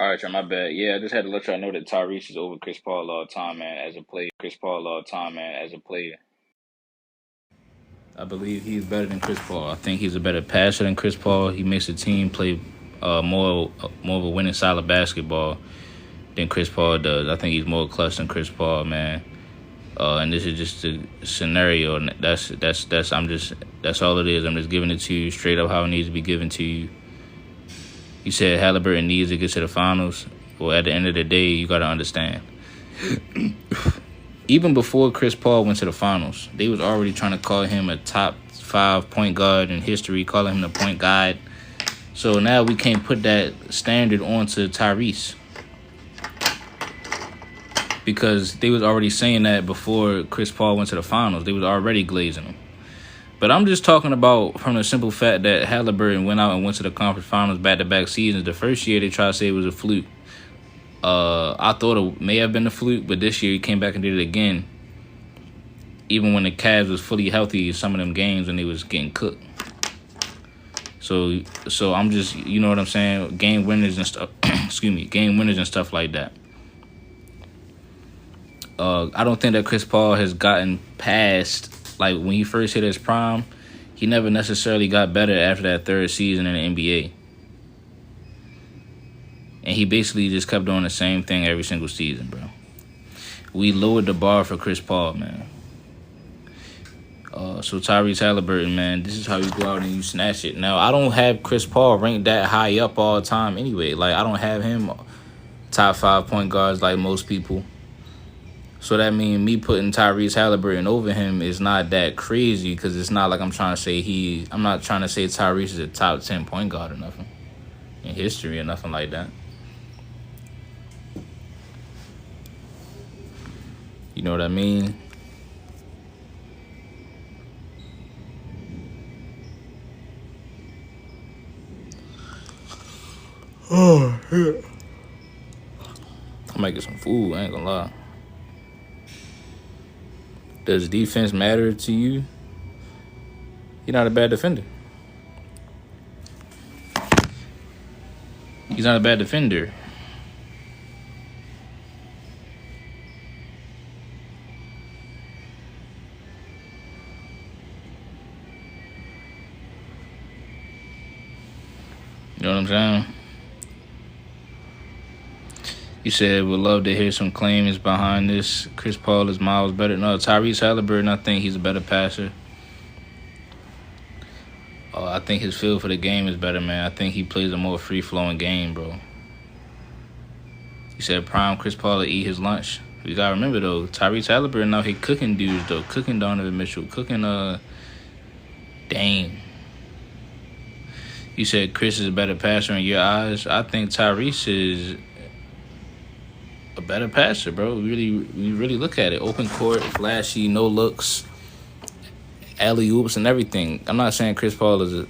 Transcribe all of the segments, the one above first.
All right, y'all, my bad. Yeah, I just had to let y'all know that Tyrese is over Chris Paul all time, man, as a player. I believe he's better than Chris Paul. I think he's a better passer than Chris Paul. He makes the team play more of a winning style of basketball than Chris Paul does. I think he's more clutch than Chris Paul, man. And this is just a scenario. And that's all it is. I'm just giving it to you straight up how it needs to be given to you. You said Haliburton needs to get to the finals. Well, at the end of the day, you got to understand. Even before Chris Paul went to the finals, they was already trying to call him a top 5 point guard in history, calling him the point guard. So now we can't put that standard onto Tyrese, because they was already saying that before Chris Paul went to the finals. They was already glazing him. But I'm just talking about from the simple fact that Haliburton went out and went to the conference finals back-to-back seasons. The first year they tried to say it was a fluke. I thought it may have been a fluke, but this year he came back and did it again. Even when the Cavs was fully healthy, some of them games when they was getting cooked. So I'm just, you know what I'm saying, game winners and stuff. Excuse me, game winners and stuff like that. I don't think that Chris Paul has gotten past, like, when he first hit his prime, he never necessarily got better after that third season in the NBA. And he basically just kept doing the same thing every single season, bro. We lowered the bar for Chris Paul, man. So Tyrese Haliburton, man, this is how you go out and you snatch it. Now, I don't have Chris Paul ranked that high up all the time anyway. Like, I don't have him top 5 point guards like most people. So that means me putting Tyrese Haliburton over him is not that crazy, because it's not like I'm trying to say I'm not trying to say Tyrese is a top 10 point guard or nothing in history or nothing like that. You know what I mean? Oh, shit. I might get some food, I ain't gonna lie. Does defense matter to you? You're not a bad defender. He's not a bad defender. You know what I'm saying? You said would love to hear some claims behind this. Chris Paul is miles better. No, Tyrese Haliburton, I think he's a better passer. I think his feel for the game is better, man. I think he plays a more free-flowing game, bro. You said prime Chris Paul to eat his lunch. You gotta remember, though, Tyrese Haliburton out here cooking dudes, though. Cooking Donovan Mitchell. Cooking, Dame. You said Chris is a better passer in your eyes. I think Tyrese is a better passer, bro. We really look at it. Open court, flashy, no looks, alley-oops and everything. I'm not saying Chris Paul is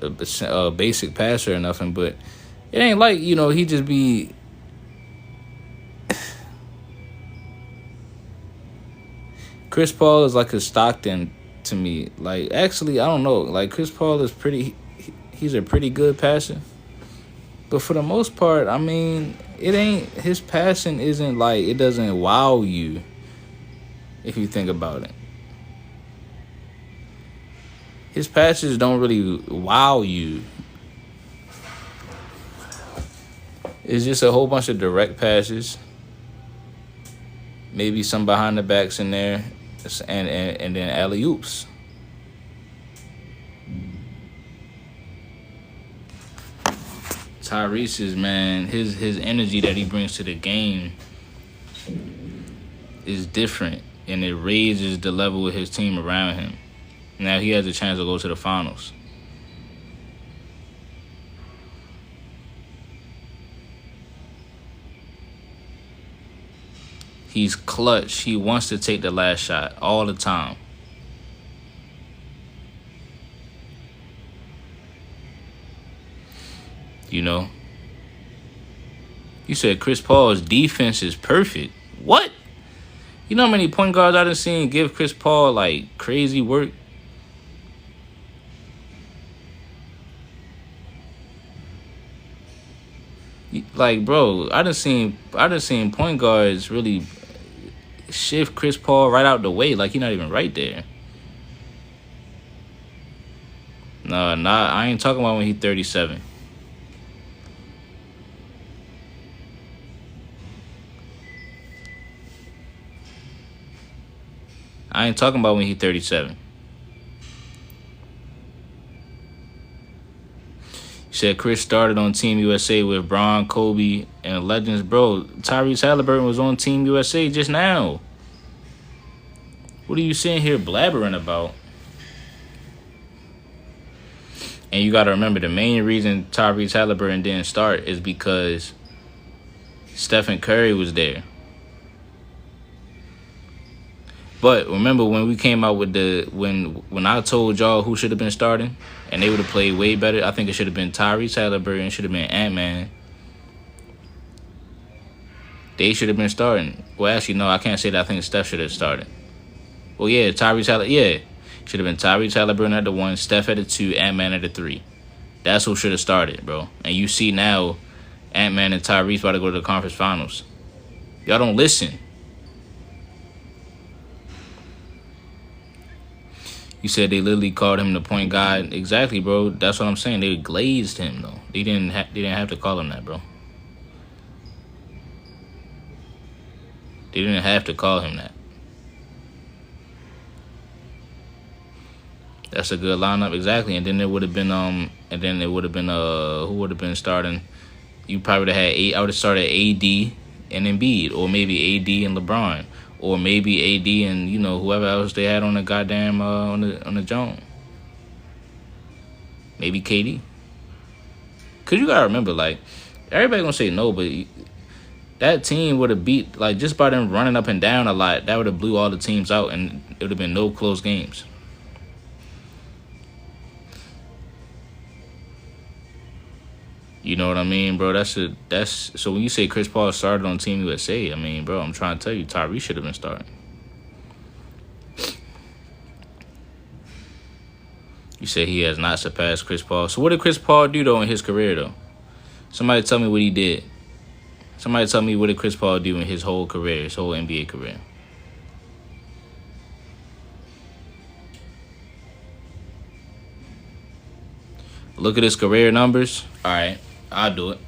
a basic passer or nothing, but it ain't like, you know, he just be... Chris Paul is like a Stockton to me. Like, actually, I don't know. Like, Chris Paul is he's a pretty good passer. But for the most part, I mean, his passing isn't like, it doesn't wow you if you think about it. His passes don't really wow you. It's just a whole bunch of direct passes. Maybe some behind the backs in there, and then alley-oops. Tyrese's, man, his energy that he brings to the game is different, and it raises the level of his team around him. Now he has a chance to go to the finals. He's clutch. He wants to take the last shot all the time. You know? You said Chris Paul's defense is perfect. What? You know how many point guards I done seen give Chris Paul, like, crazy work? Like, bro, I done seen point guards really shift Chris Paul right out the way. Like, he not even right there. No, nah, I ain't talking about when he 37. I ain't talking about when he 37. You said Chris started on Team USA with Bron, Kobe, and legends. Bro, Tyrese Haliburton was on Team USA just now. What are you sitting here blabbering about? And you got to remember, the main reason Tyrese Haliburton didn't start is because Stephen Curry was there. But remember when we came out with when I told y'all who should have been starting and they would have played way better, I think it should have been Tyrese Haliburton, should have been Ant-Man. They should have been starting. Well, actually, no, I can't say that. I think Steph should have started. Well, yeah, should have been Tyrese Haliburton at the 1, Steph at the 2, Ant-Man at the 3. That's who should have started, bro. And you see now, Ant-Man and Tyrese about to go to the conference finals. Y'all don't listen. You said they literally called him the point guard. Exactly, bro. That's what I'm saying. They glazed him, though. They didn't have to call him that, bro. They didn't have to call him that. That's a good lineup, exactly. And then it would have been who would have been starting? You probably would have had I would have started AD and Embiid, or maybe AD and LeBron, or maybe AD and whoever else they had on the goddamn on the joint. Maybe KD. Cause you gotta remember, like, everybody gonna say no, but that team would have beat, like, just by them running up and down a lot. That would have blew all the teams out, and it would have been no close games. You know what I mean, bro? That's so when you say Chris Paul started on Team USA, I mean, bro, I'm trying to tell you, Tyrese should have been starting. You say he has not surpassed Chris Paul. So what did Chris Paul do, though, in his career, though? Somebody tell me what he did. Somebody tell me what did Chris Paul do in his whole career, his whole NBA career. Look at his career numbers. All right, I'll do it.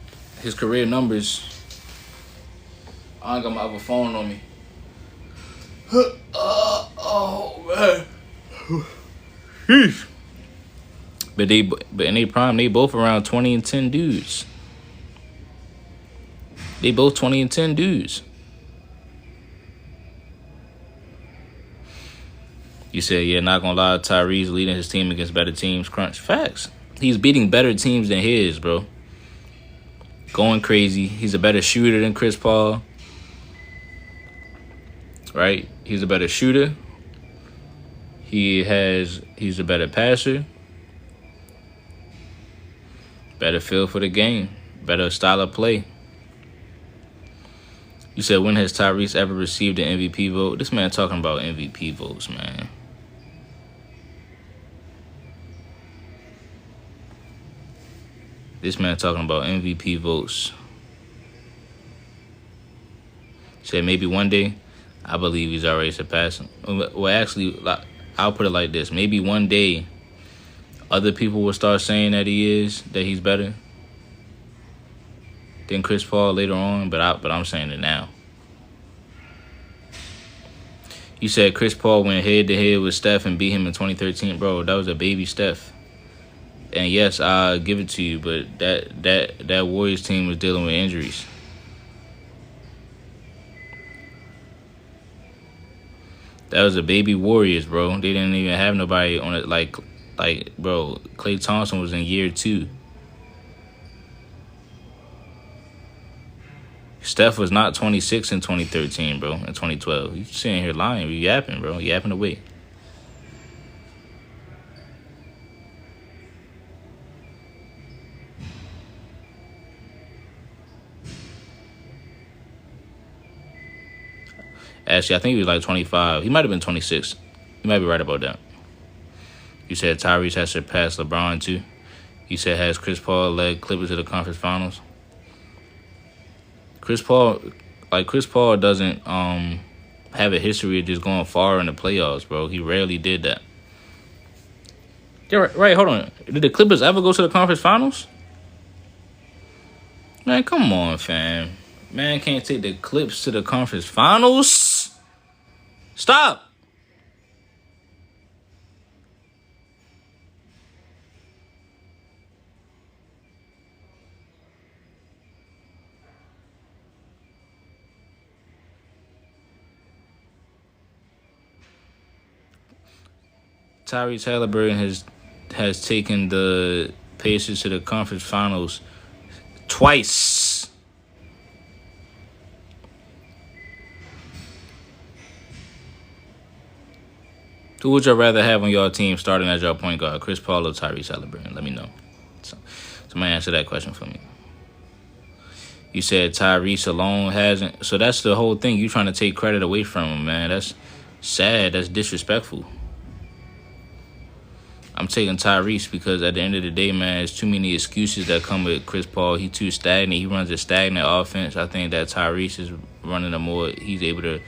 His career numbers. I ain't got my other phone on me. Oh, man. But in their prime, they both around 20 and 10 dudes. They both 20 and 10 dudes. You said, yeah, not gonna lie, Tyrese leading his team against better teams. Crunch. Facts. He's beating better teams than his, bro. Going crazy. He's a better shooter than Chris Paul. Right? He's a better shooter. He's a better passer. Better feel for the game. Better style of play. You said, when has Tyrese ever received an MVP vote? This man talking about MVP votes, man. This man talking about MVP votes. Said maybe one day. I believe he's already surpassing. Well, actually, I'll put it like this. Maybe one day other people will start saying that he's better than Chris Paul later on, but I'm saying it now. You said Chris Paul went head-to-head with Steph and beat him in 2013. Bro, that was a baby Steph. And yes, I'll give it to you, but that Warriors team was dealing with injuries. That was a baby Warriors, bro. They didn't even have nobody on it. Like, bro, Klay Thompson was in year 2. Steph was not 26 in 2013, bro, in 2012. You sitting here lying. You yapping, bro. Yapping away. Actually, I think he was like 25. He might have been 26. You might be right about that. You said Tyrese has surpassed LeBron, too. You said, has Chris Paul led Clippers to the conference finals? Chris Paul doesn't have a history of just going far in the playoffs, bro. He rarely did that. Yeah, right. Hold on. Did the Clippers ever go to the conference finals? Man, come on, fam. Man can't take the Clips to the conference finals. Stop. Tyrese Haliburton has taken the Pacers to the conference finals twice. Who would y'all rather have on your team starting as your point guard, Chris Paul or Tyrese Haliburton? Let me know. Somebody answer that question for me. You said Tyrese alone hasn't. So that's the whole thing. You trying to take credit away from him, man. That's sad. That's disrespectful. I'm taking Tyrese because at the end of the day, man, there's too many excuses that come with Chris Paul. He's too stagnant. He runs a stagnant offense. I think that Tyrese is running he's able to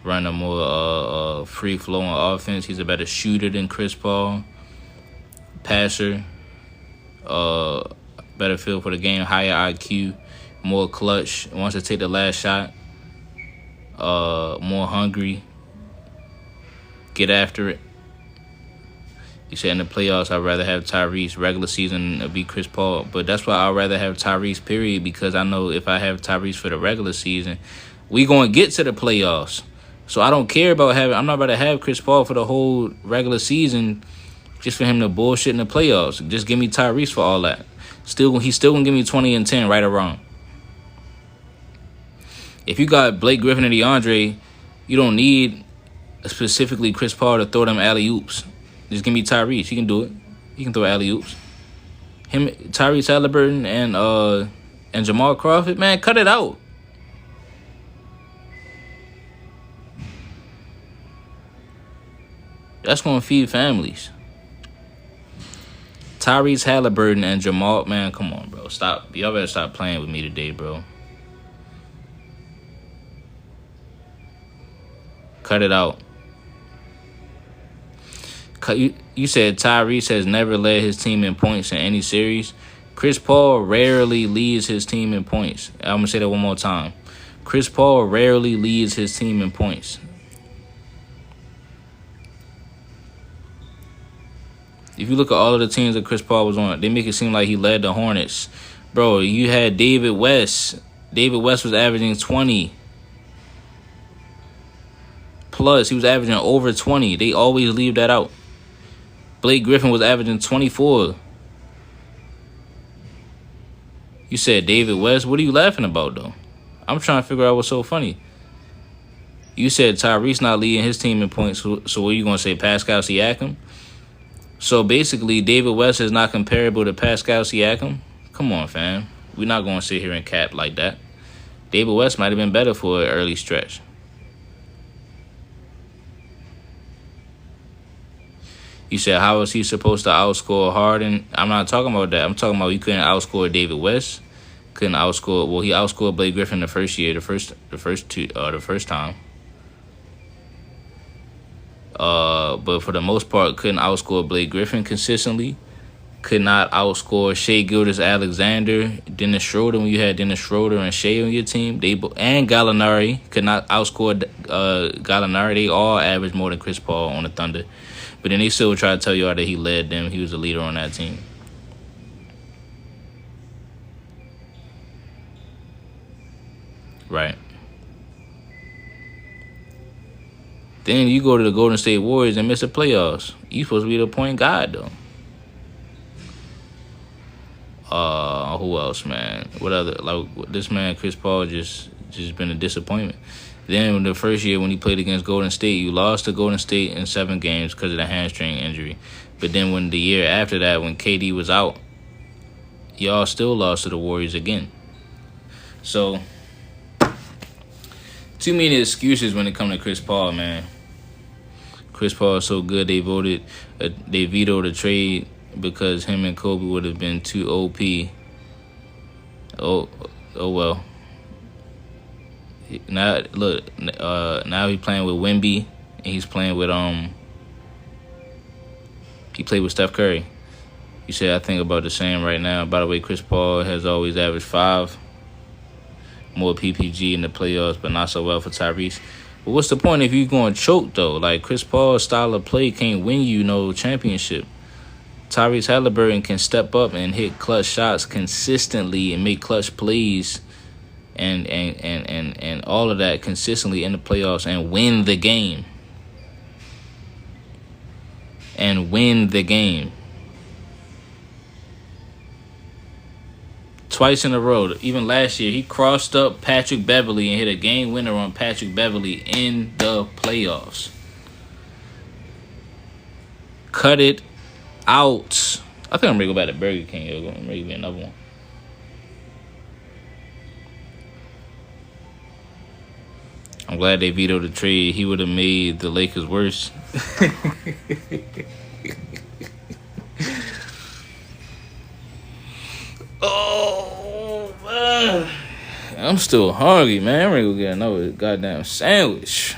run a more free-flowing offense. He's a better shooter than Chris Paul. Passer. Better feel for the game. Higher IQ. More clutch. Wants to take the last shot. More hungry. Get after it. You said in the playoffs, I'd rather have Tyrese. Regular season be Chris Paul. But that's why I'd rather have Tyrese, period, because I know if I have Tyrese for the regular season, we going to get to the playoffs. So I don't care about I'm not about to have Chris Paul for the whole regular season just for him to bullshit in the playoffs. Just give me Tyrese for all that. He's still going to give me 20 and 10, right or wrong. If you got Blake Griffin and DeAndre, you don't need specifically Chris Paul to throw them alley-oops. Just give me Tyrese. He can do it. He can throw alley-oops. Tyrese Haliburton and Jamal Crawford, man, cut it out. That's going to feed families. Tyrese Haliburton and Jamal, man, come on, bro. Stop. Y'all better stop playing with me today, bro. Cut it out. You said Tyrese has never led his team in points in any series. Chris Paul rarely leads his team in points. I'm going to say that one more time. Chris Paul rarely leads his team in points. If you look at all of the teams that Chris Paul was on, they make it seem like he led the Hornets. Bro, you had David West. David West was averaging 20. Plus, he was averaging over 20. They always leave that out. Blake Griffin was averaging 24. You said David West? What are you laughing about, though? I'm trying to figure out what's so funny. You said Tyrese not leading his team in points, so what are you going to say, Pascal Siakam? So basically, David West is not comparable to Pascal Siakam? Come on, fam. We're not going to sit here and cap like that. David West might have been better for an early stretch. You said, how is he supposed to outscore Harden? I'm not talking about that. I'm talking about you couldn't outscore David West. Couldn't outscore. Well, he outscored Blake Griffin the first year, the first time. But for the most part, couldn't outscore Blake Griffin consistently. Could not outscore Shai Gilgeous-Alexander, Dennis Schroeder when you had Dennis Schroeder and Shai on your team. And Gallinari could not outscore Gallinari. They all averaged more than Chris Paul on the Thunder. But then they still try to tell you that he led them. He was a leader on that team. Right. Then you go to the Golden State Warriors and miss the playoffs. You supposed to be the point guard, though. Who else, man? What other, like, this man, Chris Paul, just been a disappointment. Then the first year when he played against Golden State, you lost to Golden State in 7 games because of the hamstring injury. But then when the year after that, when KD was out, y'all still lost to the Warriors again. So, too many excuses when it comes to Chris Paul, man. Chris Paul is so good, they vetoed a trade because him and Kobe would have been too OP. Oh well. Now look, now he's playing with Wemby, and he's playing with He played with Steph Curry. You said I think about the same right now. By the way, Chris Paul has always averaged 5 more PPG in the playoffs, but not so well for Tyrese. But what's the point if you're going to choke though? Like Chris Paul's style of play can't win you no championship. Tyrese Haliburton can step up and hit clutch shots consistently and make clutch plays and all of that consistently in the playoffs and win the game. Twice in a row. Even last year, he crossed up Patrick Beverley and hit a game winner on Patrick Beverley in the playoffs. Cut it out. I think I'm ready to go back to Burger King. I'm ready to get another one. I'm glad they vetoed the trade. He would have made the Lakers worse. Oh, man. I'm still hungry, man. I'm ready to go get another goddamn sandwich.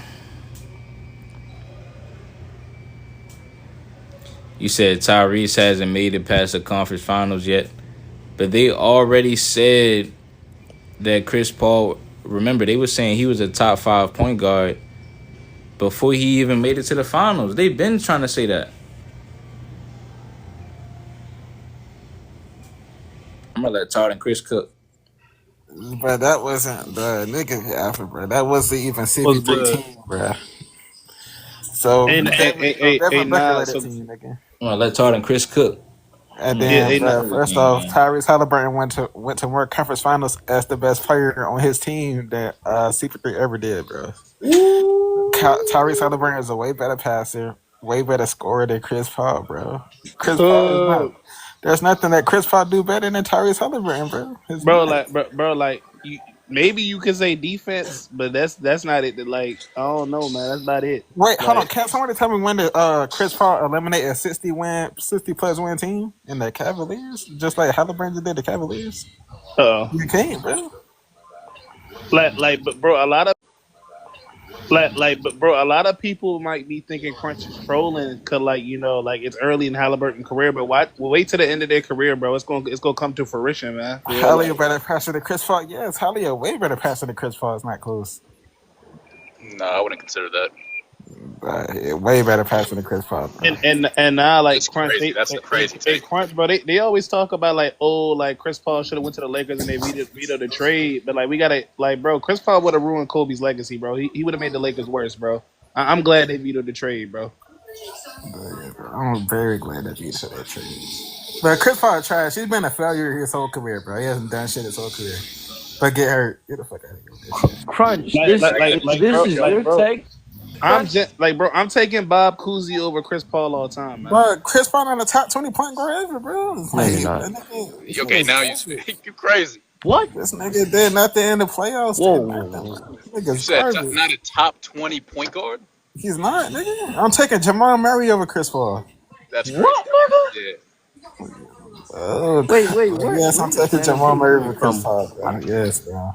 You said Tyrese hasn't made it past the conference finals yet. But they already said that Chris Paul... Remember, they were saying he was a top 5 point guard before he even made it to the finals. They've been trying to say that. I'm going to let Todd and Chris cook. But that wasn't the nigga alpha, bro. That wasn't even CP3 team, bro. So, definitely Becker team, nigga. I'm going to let Todd and Chris cook. And then, first off, Tyrese Haliburton went to more conference finals as the best player on his team than CP3 ever did, bro. Tyrese Haliburton is a way better passer, way better scorer than Chris Paul, bro. Chris Paul is not. There's nothing that Chris Paul do better than Tyrese Haliburton, bro. Maybe you could say defense, but that's not it. Like, I don't know, man. That's not it. Wait, hold on. Can somebody tell me when did Chris Paul eliminate a 60 plus win team in the Cavaliers, just like Haliburton did the Cavaliers? You can't, bro. But bro, a lot of people might be thinking Crunch is trolling because, like, you know, like it's early in Haliburton's career, but wait till the end of their career, bro. It's gonna come to fruition, man. Hallie a better passer than Chris Paul. Yes, Hallie a way better passer than Chris Paul. It's not close. No, I wouldn't consider that. Way better passer than Chris Paul. Bro. And now, like, Crunch, that's a crazy take. Crunch, bro. They always talk about like, oh, like Chris Paul should have went to the Lakers and they vetoed the trade, but like we gotta, like, bro, Chris Paul would have ruined Kobe's legacy, bro. He would have made the Lakers worse, bro. I'm glad they vetoed the trade, bro. I'm very glad they vetoed that trade. But Chris Paul trash. He's been a failure his whole career, bro. He hasn't done shit his whole career. But get hurt. Get the fuck out of here. Crunch. This is your take. I'm taking Bob Cousy over Chris Paul all the time, man. Bro, Chris Paul on the top 20 point guard ever, bro. Okay, now you crazy. What? This nigga did nothing in the playoffs. Whoa. You said not a top 20 point guard? He's not, nigga. I'm taking Jamal Murray over Chris Paul. That's crazy. What, nigga? Yeah. Wait. Yes, I'm taking Jamal Murray over Chris Paul, bro. Yes, bro.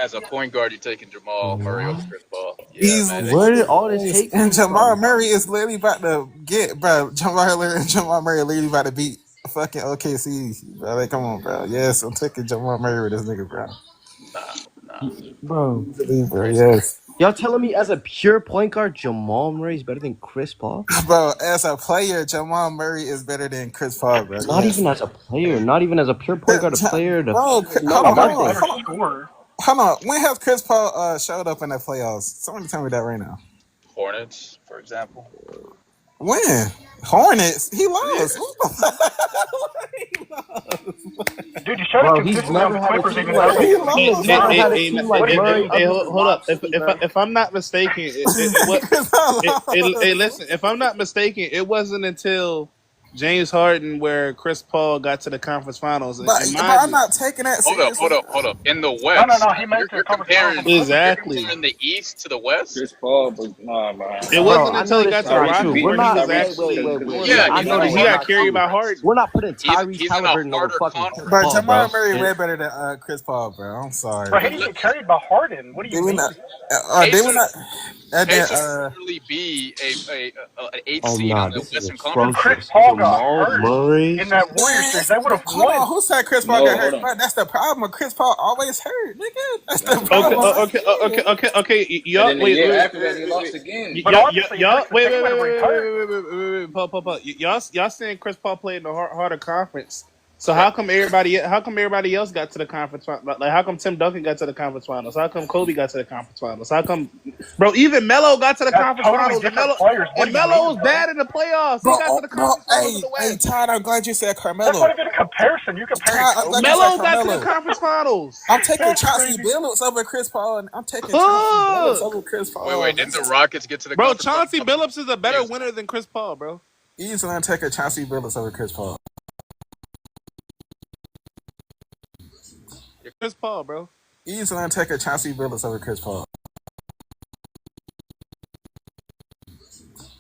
As a point guard, you're taking Jamal Murray over Chris Paul. Yeah, where did all this take? And Jamal Murray is literally about to get, bro. Jamal Murray literally about to beat fucking OKC, bro. Like, come on, bro. Yes, I'm taking Jamal Murray with this nigga, bro. Nah. Bro, yes. Y'all telling me as a pure point guard, Jamal Murray is better than Chris Paul? Bro, as a player, Jamal Murray is better than Chris Paul, bro. Not even as a player. Not even as a pure point guard, a player. Hold on. When has Chris Paul showed up in the playoffs? Somebody tell me that right now. Hornets, for example. When? Hornets? He lost. Dude, you showed up he's never had a team like hold up. If I'm not mistaken, listen. If I'm not mistaken, it wasn't until James Harden where Chris Paul got to the conference finals. But I'm not taking that seriously. Hold up. In the West, No. He made the conference finals. Exactly. You're comparing the East to the West. Chris Paul, but nah, man. It wasn't until he got to Rockets where he was actually. Yeah, I know that he got carried by Harden. We're not putting Tyrese He's in a Haliburton over harder fucking conference. But Paul, Jamal bro. Murray way better than Chris Paul, bro. I'm sorry. Bro, he didn't get carried by Harden. What do you mean? They were not. literally be an 8 seed on the Western Conference. Chris Paul got hurt in that Warriors series. They would have Hold on, won. who said Chris Paul got hurt? Bro, that's the problem. Chris Paul always hurt, nigga. That's the problem. Okay. Y'all, wait. After that, he lost again. Y'all, wait. Y'all saying Chris Paul played in the harder conference. So how come everybody else got to the conference finals? Like how come Tim Duncan got to the conference finals? How come Kobe got to the conference finals? How come, bro? Even Melo got to the conference finals. And Melo was bad in the playoffs. He got to the conference finals. Hey, Todd, I'm glad you said Carmelo. That's not even a comparison. You compare Melo got to the conference finals. I'm taking Chauncey Billups over Chris Paul, and I'm taking Chauncey Billups over Chris Paul. Wait, didn't the Rockets get to the conference finals? Chauncey Billups is a better winner than Chris Paul, bro. Easily, I'm taking Chauncey Billups over Chris Paul. Chris Paul, bro. Easily, I'm taking Chauncey Billups over Chris Paul.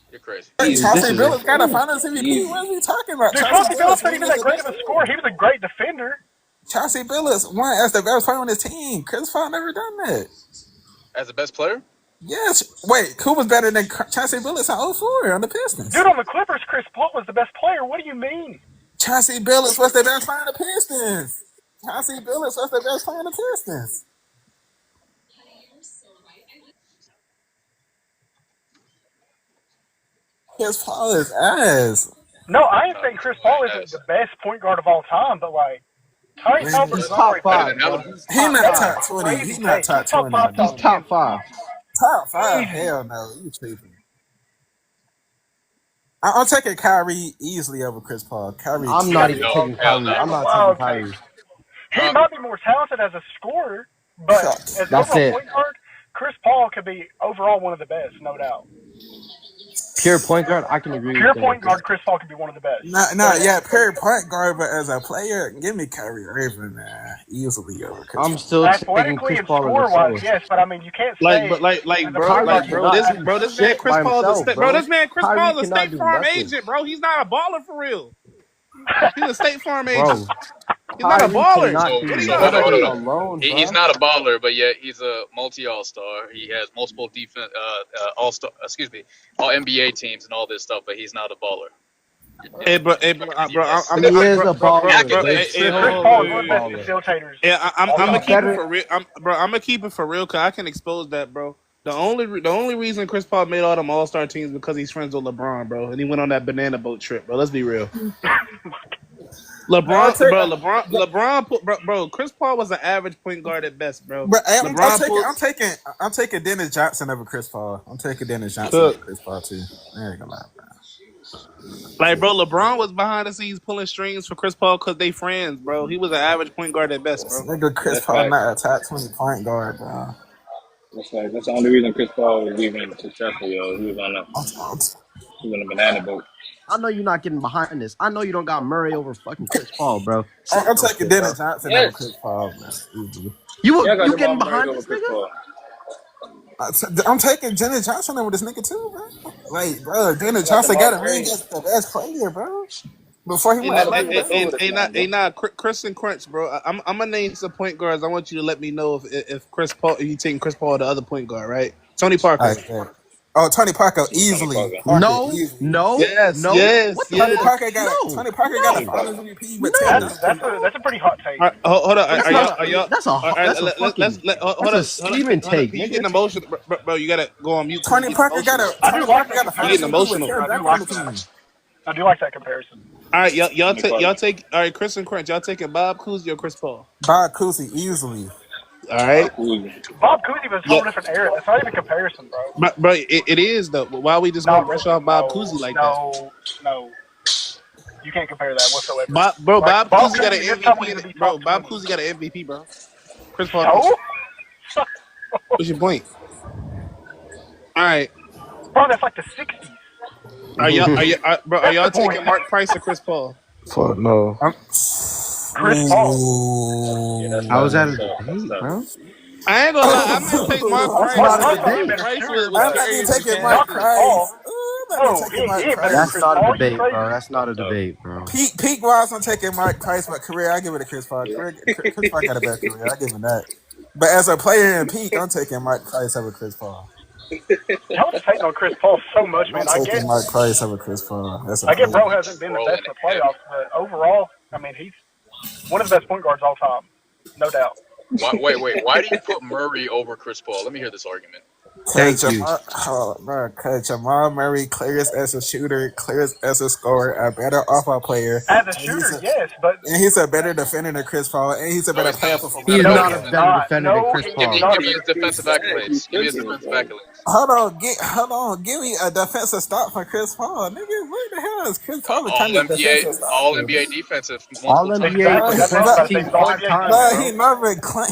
You're crazy. Chauncey Billups got a Finals MVP. What are we talking about? Dude, Chauncey Billups ain't even that great of a scorer. He was a great defender. Chauncey Billups won as the best player on his team. Chris Paul never done that. As the best player? Yes. Wait, who was better than Chauncey Billups in 04 on the Pistons? Dude, on the Clippers, Chris Paul was the best player. What do you mean? Chauncey Billups was the best player on the Pistons. Chauncey Billups was the best player on the Pistons. Chris Paul is ass. No, I ain't saying Chris Paul isn't the best point guard of all time, but like Tyrese Haliburton's top 5. He's not top 20. He's not top 20. He's top 5. Top 5? Hell no. You tripping. I'm taking Kyrie easily over Chris Paul. I'm not even taking Kyrie. I'm not taking Kyrie. He might be more talented as a scorer, but as an overall point guard, Chris Paul could be overall one of the best, no doubt. Pure point guard, I can agree with that. Pure point guard, Chris Paul could be one of the best. Pure point guard, but as a player, give me Kyrie Irving, man. Easily over Chris Paul. I'm still taking Chris Paul over score-wise, yes, but I mean, you can't say... This man Chris Paul's a State Farm agent, bro. He's not a baller for real. He's a State Farm agent. He's not a baller. He's not a baller, but yet he's a multi-all-star. He has multiple all NBA teams and all this stuff, but he's not a baller. He is a baller. I'm gonna keep it for real, cause I can expose that, bro. The only reason Chris Paul made all them All-Star teams is because he's friends with LeBron, bro, and he went on that banana boat trip, bro. Let's be real. Chris Paul was an average point guard at best, bro. I'm taking Dennis Johnson over Chris Paul. I'm taking Dennis Johnson over Chris Paul too. I ain't gonna lie, bro. Like, bro, LeBron was behind the scenes pulling strings for Chris Paul because they friends, bro. He was an average point guard at best, bro. Nigga, Chris Paul not a top 20 point guard, bro. That's the only reason Chris Paul was even successful, yo. He was on a banana boat. I know you're not getting behind this. I know you don't got Murray over fucking Chris Paul, bro. I'm taking Dennis Johnson over Chris Paul, man. You getting behind this nigga? I'm taking Dennis Johnson over this nigga too, bro. Like, bro, Dennis Johnson got a ring against the best player, bro. Before he went, Chris and Crunch, bro. I'm gonna name some point guards. I want you to let me know if Chris Paul, if you taking Chris Paul, the other point guard, right? Tony Parker. Right, Tony Parker easily. No. Yes. Tony Parker got a Finals MVP with 10. That's a pretty hot take. Right, hold on. That's a scheming take. You getting emotional, bro? You gotta go on mute. Tony Parker got a Finals MVP. I do like that comparison. All right, y'all take. All right, Chris and Crunch. Y'all taking Bob Cousy or Chris Paul? Bob Cousy easily. All right. Bob Cousy was a whole different era. That's not even a comparison, bro. Bro, it is though. Why we just gonna brush off Bob Cousy like that? No. You can't compare that whatsoever. Bob Cousy got an MVP. Bro, Bob Cousy got an MVP, bro. Chris Paul. No. What's your point? All right. Bro, that's like the 60s. Are That's y'all the point. taking Mark Price or Chris Paul? Fuck no. Chris Paul. Yeah, that's I was tough. at That's a tough. That's debate, tough. bro. I ain't gonna lie. I might take Mark That's Price, Mark not a Price but might be a debate. better Price shooter, was I'm but not even carrying the taking cast. Mark not Chris Paul. Price. I'm not even Whoa, taking Mark he ain't better than That's Chris Price. not a Paul. You debate, crazy? bro. That's not That's a tough. debate, bro. Peak wise, I'm taking Mark Price, but career, I give it to Chris Paul. Chris Paul got a better career. I give him that. But as a player in peak, I'm taking Mark Price over Chris Paul. Y'all just hating on Chris Paul so much, I'm man. taking Mark Price over Chris Paul. That's a I get player. bro hasn't been the best Trolling in the heavy. playoffs, but overall, I mean, he's one of the best point guards all time, no doubt. Wait. Why do you put Murray over Chris Paul? Let me hear this argument. Thank you. Cause Jamal Murray clears as a shooter, clears as a scorer, a better off-ball player, As a and shooter, yes, but he's a better defender than Chris Paul, and he's a No, better he's player not. He's performer not He a is than better Chris not a Paul. no, he's defender. better not. defender than No, Chris he Give is me, Paul. not give a me his better defensive shooter. accolades. Give me his defensive accolades. Hold on, give me a defensive stop for Chris Paul, nigga. What the hell is Chris Paul All becoming a NBA, defensive stop all for? NBA defensive multiple All times. NBA Exactly. That's what I was defensive about to say. team He's all 5 NBA times, But defense. he bro.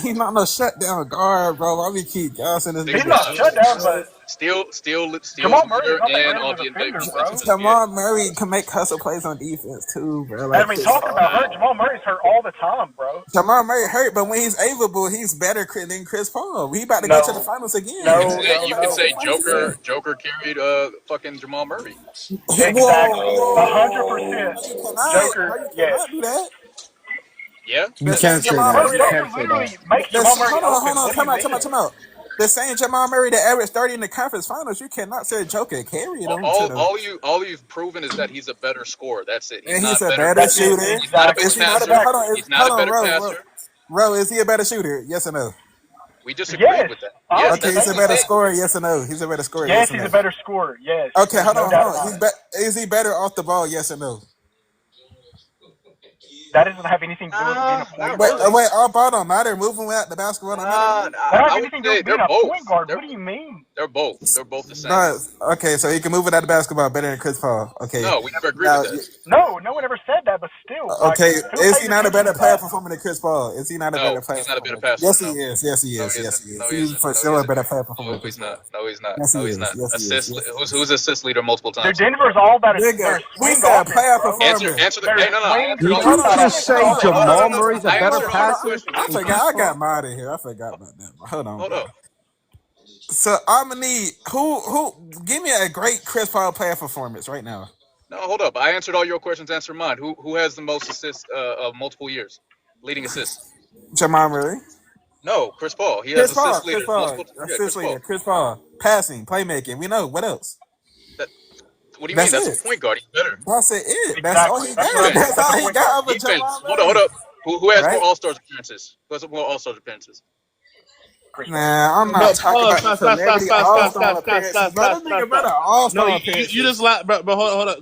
he not no shutdown guard, bro. Why we keep gassing this Six He's nigga? not times. shut down, but Steals Jamal Murray is leader not that and great of all a the defender, defensive bro. NBA. Jamal Murray can make hustle plays on defense too, bro. And I Like mean, Chris talking about Paul. hurt, Jamal Murray's hurt all the time, bro. Jamal Murray hurt, but when he's available, he's better than Chris Paul. We about to go to the No, finals again. You could no, say no, you could no. say Joker carried fucking Jamal Murray. Exactly. Whoa. 100%. No, you cannot. Joker, No, you yes. cannot do that. Yeah. You The can same say Jamal that. Bro, You Murray that Joker can say that. literally makes Jamal Murray hold open. on, What do you mean? time out. The same Jamal Murray that averaged 30 in the conference finals, you cannot say Joker carried on to them. All you've proven is that he's a better scorer. That's it. He's And he's not a better. better That's it. shooter. He's not a better Is he Exactly. not a passer. better Exactly. He's not hold a on, better passer. Ro, is he a better shooter? Yes or no? We just agreed Yes. with that. I Yes, was Okay, that's he's what a saying we better said. that. scorer, yes or no? He's a better scorer, Yes, yes or he's no? a better scorer. Yes. Okay, There's no doubt hold about on. it. Is he better off the ball, yes or no? That doesn't have anything to do with him being a point Not guard. really. All ball don't matter. Moving without the basketball don't matter. That has I would anything to do say with being they're a both. point guard. What do you mean? They're both. They're both the same. No, okay, so he can move without the basketball better than Chris Paul. Okay, No, we never agreed with now, that. No, no one ever said that, but still, like, okay, who is pays he not a attention better to player that? performer than Chris Paul? Is he not a better No, player he's not a better performer? passer. Yes, he No, is. Yes, he no, is. he Yes, isn't. he is. No, he He's isn't. for No, he sure a isn't. better player performer No, than Chris he's not. Paul. No, he's not. Yes, he No, he's is. not. Yes, he is. Assist. Yes, he is. Who's assist leader multiple Dude, times? Denver's all about Nigga, their we swing said offense, player bro. Answer. performer. Answer the. Their Hey, no. I swing answered Did all defense your you Hold on, just questions. say offense, bro. Jamal Murray's a I better answered all your passer? questions. I got him out of here. I forgot about that. Hold on, Hold bro. up. So I'm gonna need who give me a great Chris Paul player performance right now. No, hold up. I answered all your questions. Answer mine. Who has the most assists of multiple years, leading assists? Jamal Murray. No, Chris Paul. He has assist Chris leaders Paul, multiple. Yeah, Chris assist leader, Paul. Chris Paul, passing, playmaking. We know what else. That. What do you mean? That's That's a it. point guard. He's better. That's it. That's all Exactly. he That's what I got. said. That's That's a all he point guard. got over Jamal Defense. Hold Murray. up. Who has more Right? All Stars appearances? Who has more All Stars appearances? Chris Paul. Nah, I'm not No, talking about the celebrity all-star appearances. Bro, this nigga better No, all-star you appearances. just like, bro. Hold up.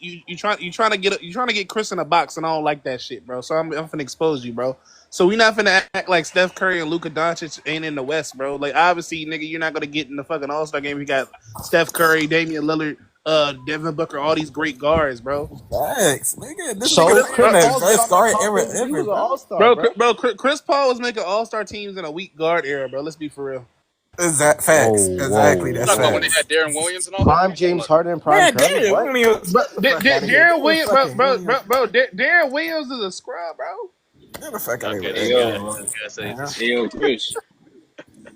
You trying to get Chris in a box, and I don't like that shit, bro. So I'm finna expose you, bro. So we not finna act like Steph Curry and Luka Doncic ain't in the West, bro. Like obviously, nigga, you're not gonna get in the fucking All-Star game. You got Steph Curry, Damian Lillard, Devin Booker, all these great guards, bro. Facts, nigga. This So nigga playing Chris the Paul's been best on that guard top ever, since he was an bro. all-star, bro. Chris Paul was making All-Star teams in a weak guard era, bro. Let's be for real. Is that Whoa, facts? Exactly, whoa, that's Talking about when whoa. they facts. had Darren Williams and all that. Prime James Harden, prime Man, Curry. damn, What? But get the fuck out of here. Darren Williams, Darren Williams is a scrub, bro. Get the fuck out of Okay, here. Hey this Man. guy. yo, This guy says Man. this. hey yo, Chris.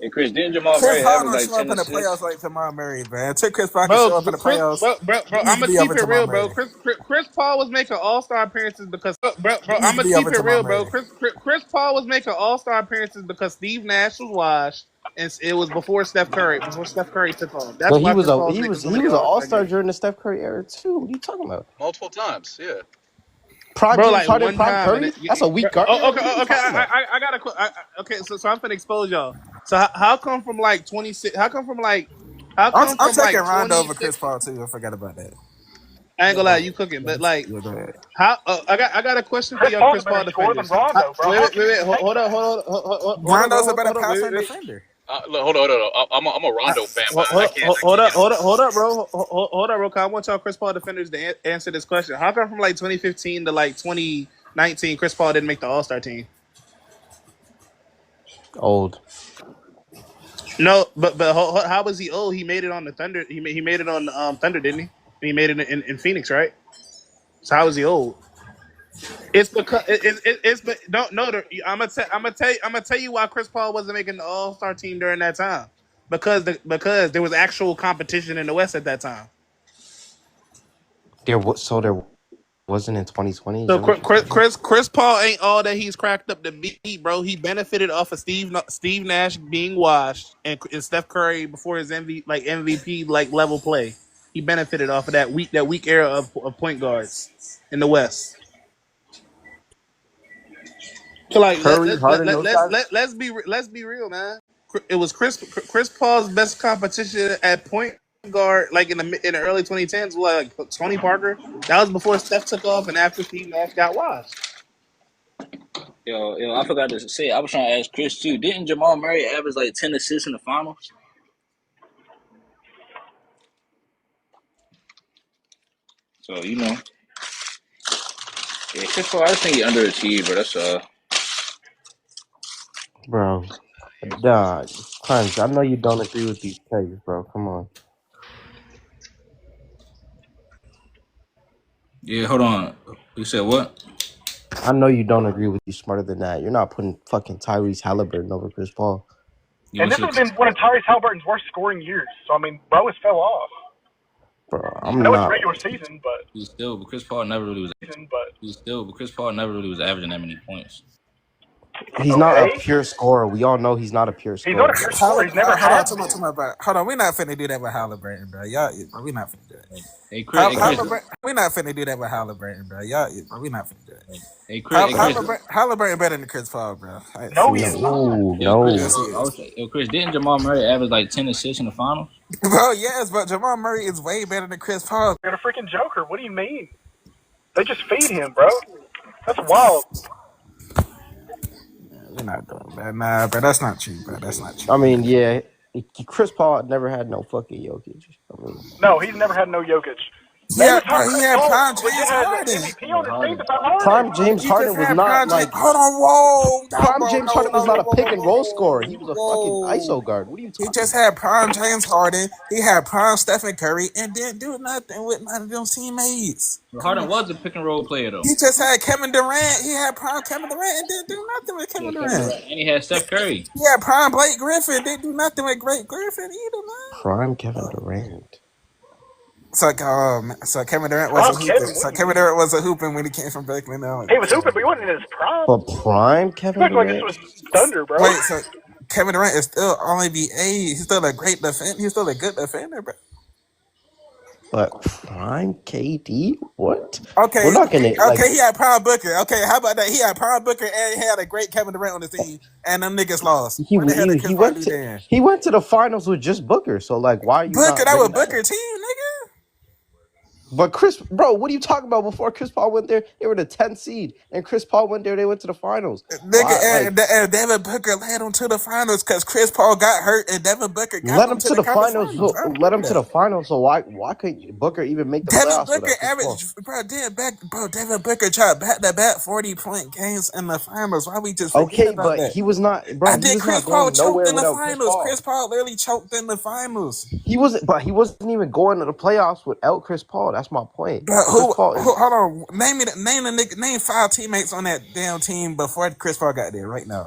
Hey Chris, didn't Jamal Chris Murray Paul average don't like show up 10 in the playoffs assists? like Jamal Murray, man. Took Chris Paul to Bro, show up in the Chris, playoffs. bro, He needs I'm to gonna be keep over it Jamal real, bro. Murray. Chris Paul was making All Star appearances because, bro, He I'm needs to gonna be over keep it Jamal real, bro. Murray. Chris Paul was making All Star appearances because Steve Nash was washed, and it was before Steph Curry. Before Steph Curry took on, that's But he why was Chris a Paul was he making was so he many was an All Star all-star games, during the Steph Curry era too. What are you talking about? Multiple times. Yeah. Prime bro. James Like Harden, one prime time, and Curry? That's a weak guard. oh, What are you okay. talking about? I got okay. So I'm gonna expose y'all. So how come from like 26? How come from like I'm taking Rondo over 26? Chris Paul too. I forgot about that. I ain't Yeah, gonna go lie, ahead. you cooking, but like. Yeah, go ahead. How I got a question for Chris y'all, Paul's a Chris Paul better scorer than defenders. Rondo, bro. How can you Wait, even take hold on, that? Rondo's a better hold on, passer and defender. Look, hold on. I'm a Rondo fan, but I can't. hold up, bro. Hold up, bro. 'Cause I want y'all Chris Paul defenders to answer this question. How come from like 2015 to like 2019, Chris Paul didn't make the All Star team? Old. No, but how was he old? He made it on the Thunder. He made it on the Thunder, didn't he? He made it in Phoenix, right? So how is he old? It's because don't no. I'm gonna tell you why Chris Paul wasn't making the All Star team during that time. Because there was actual competition in the West at that time. There wasn't in 2020. Is So that what you're saying? Chris Paul ain't all that he's cracked up to be, bro. He benefited off of Steve Nash being washed and Steph Curry before his MVP level play. He benefited off of that weak era of point guards in the West. So like Curry, Harden, those guys. let's be real, man. It was Chris Paul's best competition at point guard, like in the early 2010s, like Tony Parker. That was before Steph took off and after Steve Nash got washed. Yo, I forgot to say. I was trying to ask Chris too. Didn't Jamal Murray average like 10 assists in the finals? So yeah, Chris Paul. I just think he underachieved, but that's Bro, nah, Crimes, I know you don't agree with these takes, bro. Come on. Yeah, hold on. You said what? I know you don't agree with you smarter than that. You're not putting fucking Tyrese Haliburton over Chris Paul. And this has been one of Tyrese Haliburton's worst scoring years. So, I mean, bro has fell off. Bro, I know it's regular season, but... But Chris Paul never really was... But Chris Paul never really was averaging that many points. He's not a pure scorer. We all know he's not a pure scorer. He's not a pure scorer. He's never had Hold on, we're not finna do that with Haliburton, bro. Y'all, we not finna do that. Hey, Chris. We're not finna do that with Haliburton, bro. Y'all, we not finna do that. Hey, Chris. Haliburton better than Chris Paul, bro. No, he's no. Chris, didn't Jamal Murray average like 10 assists in the finals? Bro, yes, but Jamal Murray is way better than Chris Paul. You're a freaking joker. What do you mean? They just feed him, bro. That's wild. We're not doing that. Nah, bro, that's not true, bro. That's not true. I mean, yeah, Chris Paul never had no fucking Jokic. No, he's never had no Jokic. Yeah, bro, he had prime James Harden. Prime James Harden was not like. Hold on, whoa. Prime James Harden was not a pick and roll scorer. He was a fucking ISO guard. What are you talking about? He just had prime James Harden. He had prime Stephen Curry and didn't do nothing with none of them teammates. Harden was a pick and roll player though. He just had Kevin Durant. He had prime Kevin Durant and didn't do nothing with Kevin Durant. And he had Steph Curry. He had prime Blake Griffin. Didn't do nothing with Great Griffin either, man. Prime Kevin Durant. So Kevin Durant was Kevin Durant was a hooping when he came from Brooklyn. He was hooping, but he wasn't in his prime. But prime Kevin Durant? Like this was Thunder, bro. Wait, so Kevin Durant is still only he's still a great defender. He's still a good defender, bro. But prime KD? What? Okay, we're not gonna. He had prime Booker. Okay, how about that? He had prime Booker and he had a great Kevin Durant on the team, and them niggas lost. He went to the finals with just Booker. So like, why are you Booker? That was Booker team, nigga. But what are you talking about? Before Chris Paul went there, they were the 10th seed, and Chris Paul went there. They went to the finals. Nigga, and Devin Booker led them to the finals because Chris Paul got hurt, and Devin Booker got them to the finals. Led them to the finals. So why couldn't Booker even make the playoffs? Devin Booker averaged, Devin Booker tried back-to-back 40-point games in the finals. Why we just forget about that? He was not. Bro, Chris Paul choked in the finals. Chris Paul literally choked in the finals. He wasn't even going to the playoffs without Chris Paul. That's my point. But hold on. Name 5 teammates on that damn team before Chris Paul got there right now.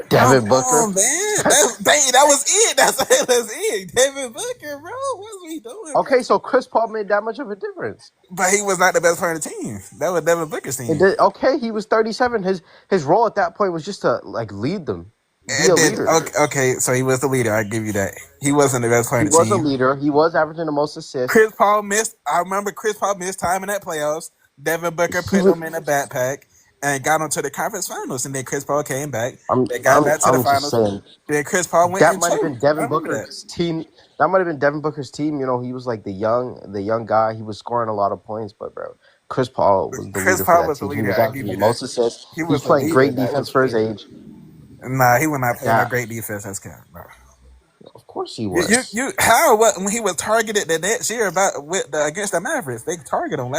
Devin Booker. Oh man, that was it. That's it. Devin Booker, bro. What's we doing? Okay, so Chris Paul made that much of a difference. But he was not the best player on the team. That was Devin Booker's team. Okay, he was 37. His role at that point was just to like lead them. Be a leader. Okay, so he was the leader. I give you that. He wasn't the best player on the team. He was a leader. He was averaging the most assists. I remember Chris Paul missed time in that playoffs. Devin Booker put him in a backpack and got him to the conference finals. And then Chris Paul came back. They got back to the finals. Then Chris Paul went. That might have been Devin Booker's team. That might have been Devin Booker's team. You know, he was like the young guy. He was scoring a lot of points, but bro, Chris Paul was the leader for that team. He was averaging the most assists. He was playing great defense for his age. Nah, he was not playing a great defense as Cam, bro. Of course he was. When he was targeted the next year against the Mavericks, they targeted him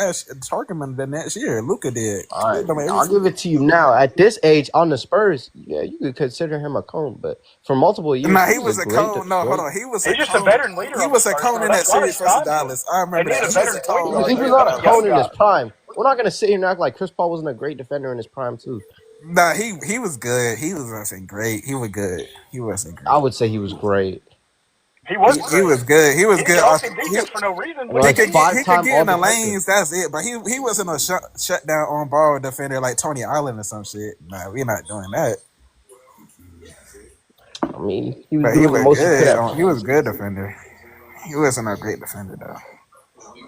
the next year. Luka did. All right, I'll give it to you now. At this age, on the Spurs, yeah, you could consider him a cone, but for multiple years, He was a cone. No, hold on. He's just a veteran leader. He was a cone in that series versus Dallas. I remember that. He needed a veteran point guard. He was not a cone in his prime. We're not gonna sit here and act like Chris Paul wasn't a great defender in his prime too. Nah, he was good. He wasn't great. He was good. He wasn't great. I would say he was great. He was good. He was good. Defense for no reason. He could get in the lanes. That's it. But he wasn't a shut down on ball defender like Tony Allen or some shit. Nah, we're not doing that. I mean, he was doing the most good. He was a good defender. He wasn't a great defender though.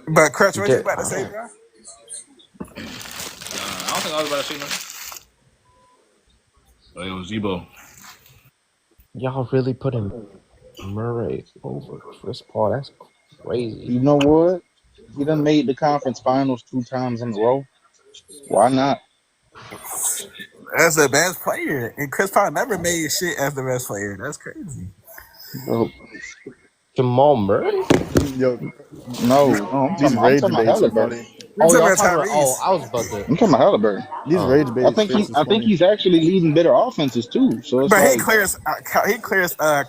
But Crutch, what you about to say, bro? I don't think I was about to say nothing. Oh, it was Zebo. Y'all really put him Murray over Chris Paul? That's crazy. You know what? He done made the conference finals 2 times in a row. Why not? As the best player, and Chris Paul never made shit as the best player. That's crazy. Jamal Murray? No, I'm talking about Haliburton. I was about to. I'm talking about Haliburton. These rage baits. I think he's actually leading better offenses too. So it's he clears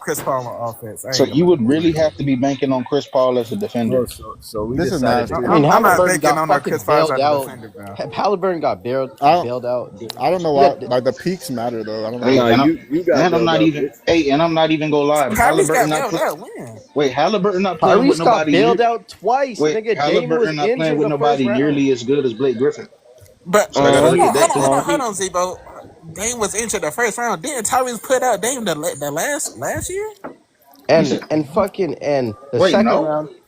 Chris Paul on offense. So you would really have to be banking on Chris Paul as a defender. So we this decided. I'm not banking on Chris Paul as a defender, bro. Haliburton got bailed out. I don't know why. Like the peaks matter though. I don't know. I'm not even gonna lie. Haliburton not playing with nobody. Got bailed out twice. Haliburton not playing with nobody nearly as good as Blake Griffin. But hold on, Zebo. Dame was injured the first round. Didn't Tyrese put out Dame the last year? And the second round,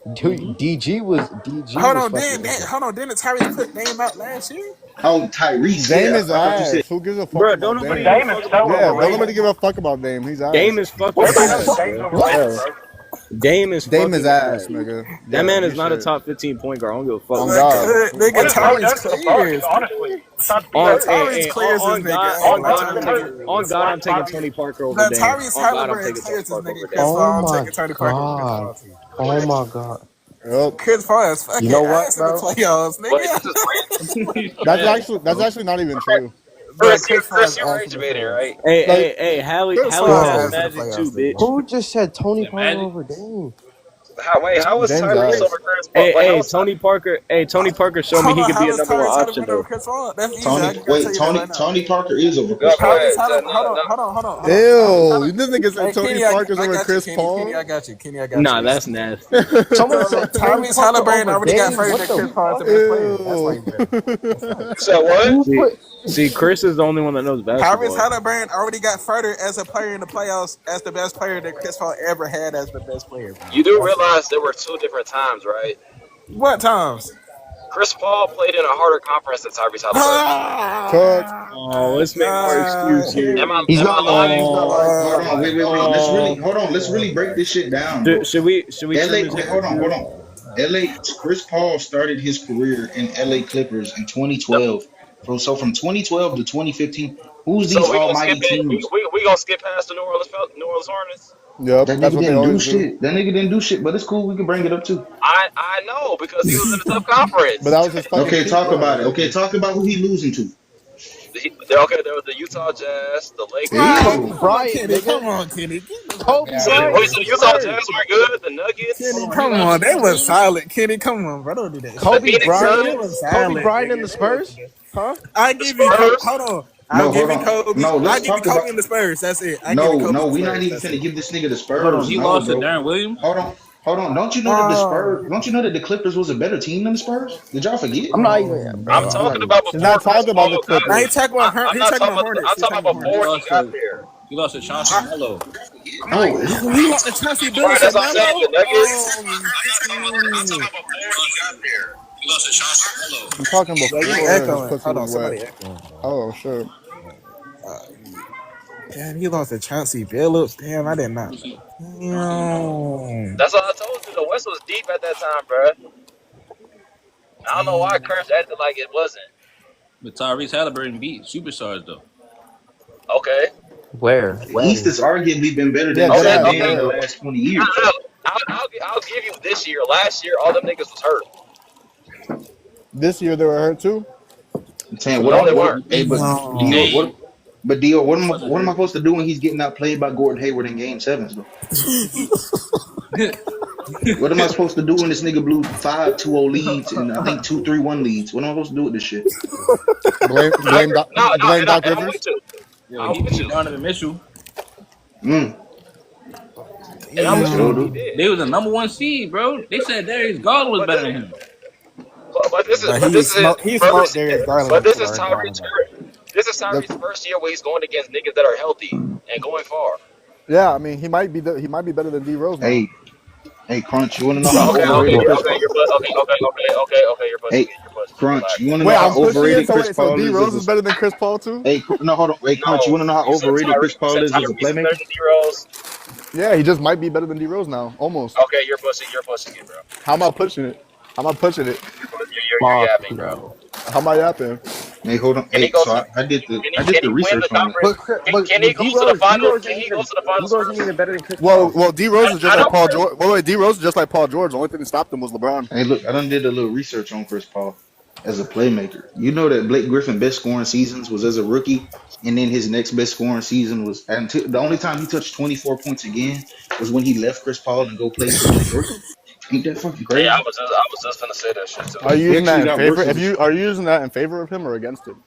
DG was. Hold on, didn't Tyrese put Dame out last year? Oh, Tyrese. Dame is ass. Who gives a fuck about Dame? Dame is so don't nobody give a fuck about Dame. He's ass. Dame is fucking ass. Dame is ass, nigga. That man is not a top 15 point guard. I don't give a fuck. On God. Nigga, Tyrese clears. Honestly. On God, I'm taking Tony Parker over Dame. Tyrese Haliburton clears this nigga. I'm taking Tony Parker. Oh my God. Yep. Chris Paul is fucking ass in the playoffs, nigga. That's actually not even true. Chris, you're rage baiting, right? Hey, Hallie has Magic too, bitch. Who just said Tony Parker over Dame? How was Tyrese over Chris Paul? Hey, Tony Parker showed me he could be a number 1 option though. Tony Parker is over Chris Paul. Hold on. Ew, this nigga said Tony Parker's over Chris Paul. Kenny, I got you. Nah, that's nasty. Someone said Tyrese Haliburton already got further than Chris Paul to be playing. So what? See, Chris is the only one that knows basketball. Tyrese Haliburton already got further as a player in the playoffs as the best player that Chris Paul ever had as the best player. You do realize there were 2 different times, right? What times? Chris Paul played in a harder conference than Tyrese Haliburton. Oh, let's make more excuse here. He's not lying. Hold on. Let's really break this shit down. Should we? Hold on. Chris Paul started his career in LA Clippers in 2012. So from 2012 to 2015, who's these almighty teams? We gonna skip past the New Orleans Hornets? Yep, that nigga didn't do shit. That nigga didn't do shit, but it's cool. We can bring it up too. I know because he was in a tough conference. But that was his fucking Okay, talk about it. Okay, talk about who he losing to. There was the Utah Jazz, the Lakers. Kobe Bryant, come on, Kenny. Kobe Bryant. Wait, so the Utah Jazz were good. The Nuggets. Kenny, come on, they was solid. Kenny, come on, bro, don't do that. Kobe Bryant and the Spurs. Huh? I give you. Hold on. I'll give you Kobe. I'll give you Kobe in the Spurs. That's it. We're not even finna give this nigga the Spurs. He lost to Darren Williams. Hold on. Don't you know that the Spurs? Don't you know that the Clippers was a better team than the Spurs? Did y'all forget? I'm not even. I'm talking about before. Not talking about the Clippers. I ain't talking about her. He's talking about Hornets. I'm talking about before he got there. He lost to Chauncey Melo. He lost to Chauncey Billups. That's what I'm saying. The Nuggets. He lost to Chauncey Melo. I'm talking before. Hold on, somebody echoing. Oh, sure. Damn, he lost to Chauncey Billups. Damn, I did not. Damn. That's what I told you. The West was deep at that time, bro. I don't know why Curse acted like it wasn't. But Tyrese Haliburton beat superstars though. Okay. Where? The East has arguably been better Yeah, than Okay, seven exactly. in the Yeah. last 20 no, years. no, no. I'll give you this year. Last year, all them niggas was hurt. This year they were hurt too. I'm saying, No, they weren't. hey, but Dio, Hey, what am I supposed to do when he's getting outplayed by Gordon Hayward in game sevens, though? What am I supposed to do when this nigga blew 5-2-0 leads and I think 2-3-1 leads? What am I supposed to do with this shit? Blame I blame agree. Doc, No, no, blame Doc and I'm with Rivers. you. yo, I'm he with beat you. Donovan Mitchell. Mm. And I'm with you. Sure He do. did. They was the number 1 seed, bro. They said Darius Garland was But better this, than him. but this is his He smoked first. Darius Garland But this is before. This is That's, Tyrese's first year where he's going against niggas that are healthy and going far. yeah, I mean he might be better than D Rose now. Hey, Crunch, you want to know how Okay, overrated Chris Paul? you're okay, you're pushing Hey, it. You're pushing it. Crunch, you Relax. want to know Wait, how I'm pushing it. overrated So Chris wait, so Paul D is Rose as is better than Chris Paul too? Hey, no, hold on. Hey, Crunch, you No, want to know how overrated Chris You Paul said is as a Tyrese is better playmaker? than D Rose. Yeah, he just might be better than D Rose now, almost. Okay, you're pushing it, bro. How am I pushing it? How am I pushing it? You're yapping, bro. How am I yapping? Hey, hold on. Can he Hey, go so to? I did Can the he win the research on it. conference? Can he go to the finals? Can he go to the D finals Rose isn't first? even better than Chris Well, Paul. D Rose is just I like know. Paul George. Wait, D Rose is just like Paul George. The only thing that stopped him was LeBron. Hey, look, I done did a little research on Chris Paul as a playmaker. You know that Blake Griffin best scoring seasons was as a rookie, and then his next best scoring season was until the only time he touched 24 points again was when he left Chris Paul and go play for Detroit. Ain't that fucking Hey, crazy? I was just gonna say that shit Are too. you He using that actually in got favor? worse as a Are you using that in favor of him or against him?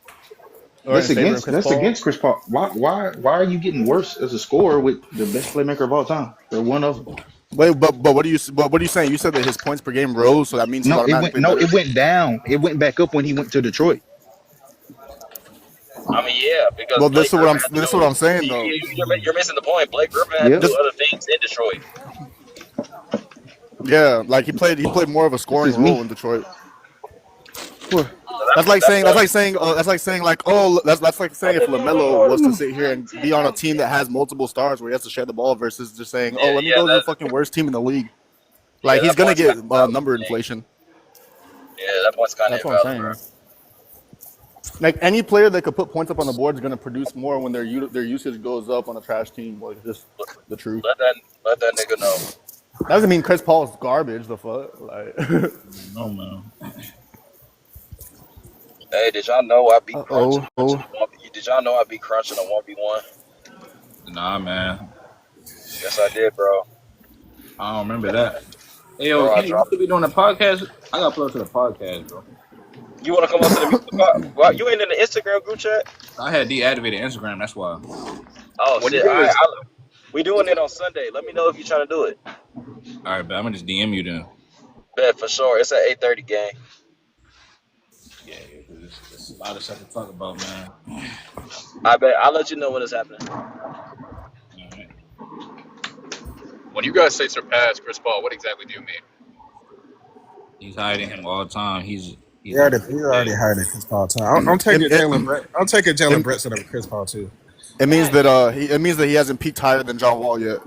Or in favor of Chris that's Paul? against Chris Paul. Why are you getting worse as a scorer with the best playmaker of all time? They're one of them. Wait, but what are you saying? You said that his points per game rose, so that means he's automatically No, better. it went down. It went back up when he went to Detroit. I mean, yeah, because Well, Blake Griffin had to this is do. what I'm saying though. You're missing the point. Blake Griffin had to Yep. do Just other things in Detroit. yeah, like he played more of a This scoring is role me. in Detroit. So that's That's like saying if LaMelo was to sit here and be on a team that has multiple stars where he has to share the ball versus just saying, "Oh, let me go to the fucking worst team in the league." Like he's that gonna point's get kind of valid. number inflation. Yeah, that point's kind of That's what I'm invalid, saying. bro. Like any player that could put points up on the board is gonna produce more when their usage goes up on a trash team. Like just the truth. Let that nigga know. That doesn't mean Chris Paul is garbage. The fuck, like. No, man. Hey, did y'all know I beat crunching? Oh. Did y'all know I beat crunching a 1v1? Nah, man. Yes, I did, bro. I don't remember that. Hey, yo, Bro, I Kenny, you dropped. should be doing a podcast. I got to put up to the podcast, bro. You want to come up to the music pod? Well, you ain't in the Instagram group chat? I had deactivated Instagram. That's why. Oh, When shit. you guys, We doing it on Sunday. Let me know if you're trying to do it. All right, but I'm gonna just DM you then. Bet, for sure. It's at 8:30, gang. Yeah, there's a lot of stuff to talk about, man. I bet. I'll let you know when it's happening. All right. when you guys say surpass Chris Paul, what exactly do you mean? He's hiding him all the time. He's You already hired Chris Paul too. I'm taking Jalen Brett. I'm taking Jalen Brett over Chris Paul too. It means that he hasn't peaked higher than John Wall yet.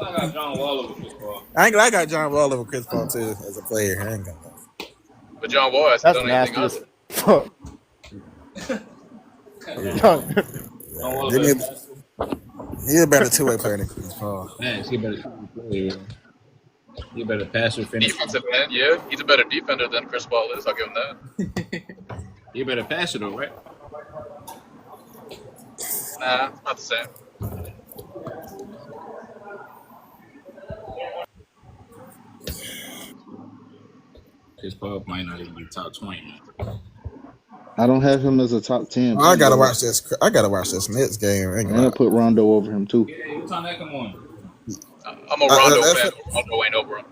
I got John Wall over Chris Paul. I got John Wall over Chris Paul too as a player. I ain't gonna lie. But John Wall hasn't That's done anything nasty either. as fuck. John Wall He's a better two-way player than Chris Paul. Man, he better play. He better passer finish. Defensive end, yeah. He's a better defender than Chris Paul is. I'll give him that. He better pass it though, right? Nah, not the same. Chris Paul might not even be top 20. I don't have him as a top 10. I gotta watch this. I gotta watch this Nets game. I'm gonna put Rondo over him too. Yeah, what time that come on? I'm a Rondo fan. Rondo ain't over him.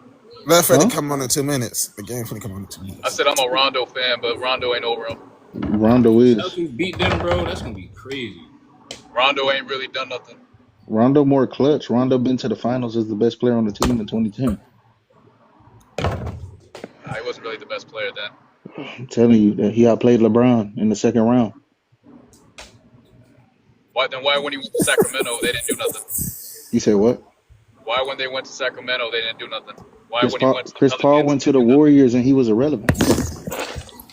That's for to come on in 2 minutes. The game's gonna come on in 2 minutes. I said I'm a Rondo fan, but Rondo ain't over him. Rondo is. Celtics beat them, bro. That's gonna be crazy. Rondo ain't really done nothing. Rondo more clutch. Rondo been to the finals as the best player on the team in 2010. He wasn't really the best player then. I'm telling you that he outplayed LeBron in the second round. Why when he went to Sacramento they didn't do nothing? You say what? Why when they went to Sacramento they didn't do nothing? Why Chris when Paul, he went to Chris Paul went to the Warriors and he was irrelevant.